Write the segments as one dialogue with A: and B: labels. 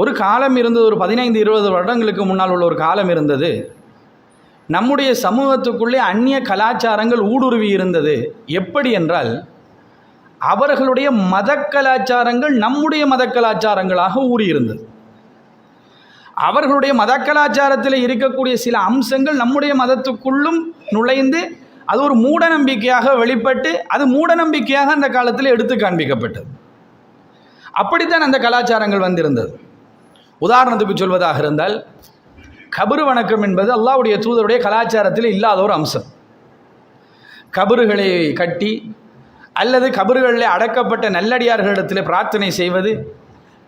A: ஒரு காலம் இருந்தது, ஒரு 15-20 வருடங்களுக்கு முன்னால் உள்ள ஒரு காலம் இருந்தது. நம்முடைய சமூகத்துக்குள்ளே அந்நிய கலாச்சாரங்கள் ஊடுருவி இருந்தது. எப்படி என்றால், அவர்களுடைய மத கலாச்சாரங்கள் நம்முடைய மத கலாச்சாரங்களாக ஊறியிருந்தது. அவர்களுடைய மத கலாச்சாரத்தில் இருக்கக்கூடிய சில அம்சங்கள் நம்முடைய மதத்துக்குள்ளும் நுழைந்து அது ஒரு மூட நம்பிக்கையாக வெளிப்பட்டு அது மூட நம்பிக்கையாக அந்த காலத்தில் எடுத்து காண்பிக்கப்பட்டது. அப்படித்தான் அந்த கலாச்சாரங்கள் வந்திருந்தது. உதாரணத்துக்கு சொல்வதாக இருந்தால், கபரு வணக்கம் என்பது அல்லாஹ்வுடைய தூதருடைய கலாச்சாரத்தில் இல்லாத ஒரு அம்சம். கபறுகளை கட்டி அல்லது கபறுகளில் அடக்கப்பட்ட நல்லடியார்களிடத்தில் பிரார்த்தனை செய்வது,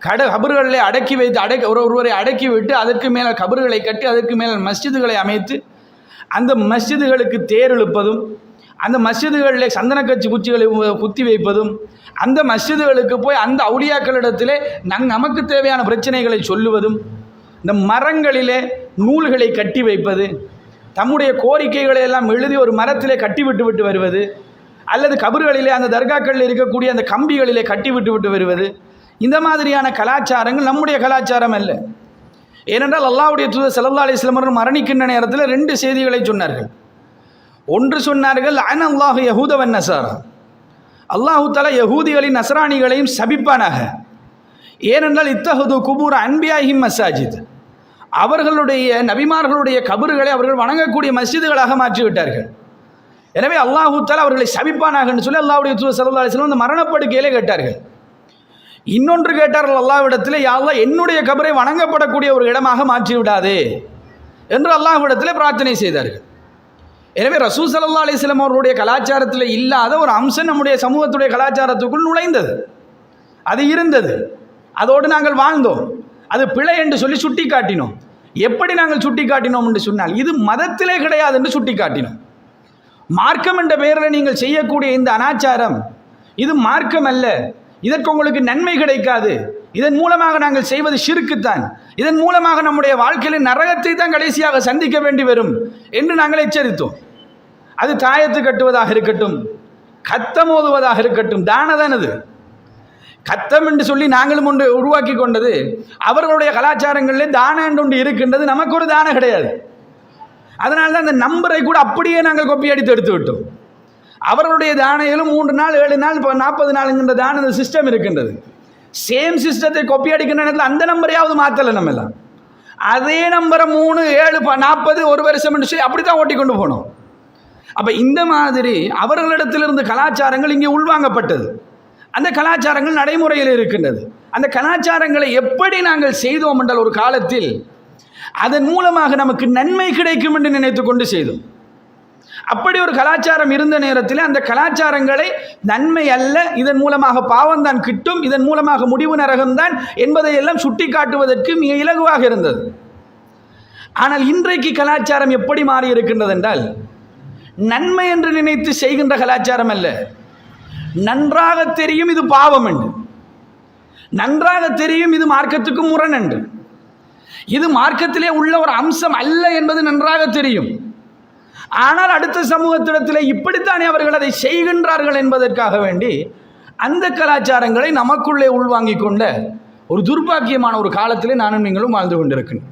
A: கபறுகளில் ஒருவரை அடக்கி விட்டு அதற்கு மேலே கபறுகளை கட்டி அதற்கு மேலே மஸ்ஜிதுகளை அமைத்து அந்த மஸ்ஜிதுகளுக்கு தேர் இழுப்பதும், அந்த மஸ்ஜிதுகளில் சந்தனக்கட்சி குச்சிகளை குத்தி வைப்பதும், அந்த மஸ்ஜிதுகளுக்கு போய் அந்த அவுலியாக்களிடத்திலே நமக்கு தேவையான பிரச்சனைகளை சொல்லுவதும், இந்த மரங்களிலே நூல்களை கட்டி வைப்பது, தம்முடைய கோரிக்கைகளை எல்லாம் எழுதி ஒரு மரத்திலே கட்டி விட்டு வருவது, அல்லது கபறுகளிலே அந்த தர்காக்களில் இருக்கக்கூடிய அந்த கம்பிகளிலே கட்டி விட்டு வருவது, இந்த மாதிரியான கலாச்சாரங்கள் நம்முடைய கலாச்சாரம் அல்ல. ஏனென்றால் அல்லாஹ்வுடைய தூதர் ஸல்லல்லாஹு அலைஹி வஸல்லம் அவர்கள் மரணிக்கின்ற நேரத்தில் 2 செய்திகளை சொன்னார்கள். ஒன்று சொன்னார்கள், அனல்லாஹு யஹூத வன் நஸாரா, அல்லாஹு தஆலா யஹூதிகளையும் நஸ்ரானிகளையும் சபிப்பானாக. ஏனென்றால் இத்தஹது குபூர் அன்பியாஹிம் மசாஜித், அவர்களுடைய நபிமார்களுடைய கபறுகளை அவர்கள் வணங்கக்கூடிய மஸ்ஜிதுகளாக மாற்றிவிட்டார்கள். எனவே அல்லாஹு தஆலா அவர்களை சபிப்பானாக என்று சொல்லி அல்லாஹ்வுடைய தூதர் ஸல்லல்லாஹு அலைஹி வஸல்லம் அந்த மரணப்படுக்கையிலே கேட்டார்கள். இன்னொன்று கேட்டார்கள் அல்லாஹ்விடத்தில், யா அல்லாஹ் என்னுடைய கபரை வணங்கப்படக்கூடிய ஒரு இடமாக மாற்றி விடாதே என்று அல்லாஹ்விடத்தில் பிரார்த்தனை செய்தார்கள். எனவே ரசூல் ஸல்லல்லாஹு அலைஹி வஸல்லம் அவர்களுடைய கலாச்சாரத்தில் இல்லாத ஒரு அம்சம் நம்முடைய சமூகத்துடைய கலாச்சாரத்துக்குள் நுழைந்தது. அது இருந்தது, அதோடு நாங்கள் வாழ்ந்தோம். அது பிழை என்று சொல்லி சுட்டி காட்டினோம். எப்படி நாங்கள் சுட்டி காட்டினோம் என்று சொன்னால், இது மதத்திலே கிடையாது என்று சுட்டி காட்டினோம். மார்க்கம் என்ற பெயரில் நீங்கள் செய்யக்கூடிய இந்த அனாச்சாரம் இது மார்க்கம் அல்ல, இதற்கு உங்களுக்கு நன்மை கிடைக்காது, இதன் மூலமாக நாங்கள் செய்வது ஷிர்க்குத்தான், இதன் மூலமாக நம்முடைய வாழ்க்கையில் நரகத்தை தான் கடைசியாக சந்திக்க வேண்டி வரும் என்று நாங்கள் எச்சரித்தோம். அது தாயத்து கட்டுவதாக இருக்கட்டும், கத்தம் ஓதுவதாக இருக்கட்டும், தானதான் அது. கத்தம் என்று சொல்லி நாங்களும் ஒன்று உருவாக்கி கொண்டது. அவர்களுடைய கலாச்சாரங்களிலே தானம் என்று ஒன்று இருக்கின்றது, நமக்கு ஒரு தானம் கிடையாது. அதனால தான் அந்த நம்பரை கூட அப்படியே நாங்கள் கொப்பி அடித்து எடுத்து விட்டோம். அவர்களுடைய தானையிலும் 3 நாள் 7 நாள் 40 நாளுங்கிற தான சிஸ்டம் இருக்கின்றது. சேம் சிஸ்டத்தை கொப்பி அடிக்கின்ற நேரத்தில் அந்த நம்பரையாவது மாற்றலை. நம்ம எல்லாம் அதே நம்பரை 3, 7, 40 1 வருஷம் என்று சொல்லி அப்படி தான் ஓட்டி கொண்டு போனோம். அப்போ இந்த மாதிரி அவர்களிடத்திலிருந்து கலாச்சாரங்கள் இங்கே உள்வாங்கப்பட்டது. அந்த கலாச்சாரங்கள் நடைமுறையில் இருக்கின்றது. அந்த கலாச்சாரங்களை எப்படி நாங்கள் செய்தோம் என்றால், ஒரு காலத்தில் அதன் மூலமாக நமக்கு நன்மை கிடைக்கும் என்று நினைத்து கொண்டு செய்தோம். அப்படி ஒரு கலாச்சாரம் இருந்த நேரத்தில் அந்த கலாச்சாரங்களை நன்மை அல்ல, இதன் மூலமாக பாவம்தான் கிட்டும், இதன் மூலமாக முடிவு நரகம்தான் என்பதை எல்லாம் சுட்டி காட்டுவதற்கு மிக இலகுவாக இருந்தது. ஆனால் இன்றைக்கு கலாச்சாரம் எப்படி மாறி இருக்கின்றது என்றால், நன்மை என்று நினைத்து செய்கின்ற கலாச்சாரம் அல்ல. நன்றாக தெரியும் இது பாவம் என்று, நன்றாக தெரியும் இது மார்க்கத்துக்கு முரண் என்று, இது மார்க்கத்திலே உள்ள ஒரு அம்சம் அல்ல என்பது நன்றாக தெரியும். ஆனால் அடுத்த சமூகத்திடத்தில் இப்படித்தானே அவர்கள் அதை செய்கின்றார்கள் என்பதற்காக வேண்டி அந்த கலாச்சாரங்களை நமக்குள்ளே உள்வாங்கிக் கொண்ட ஒரு துர்பாக்கியமான ஒரு காலத்திலே நானும் நீங்களும் வாழ்ந்து கொண்டிருக்கிறோம்.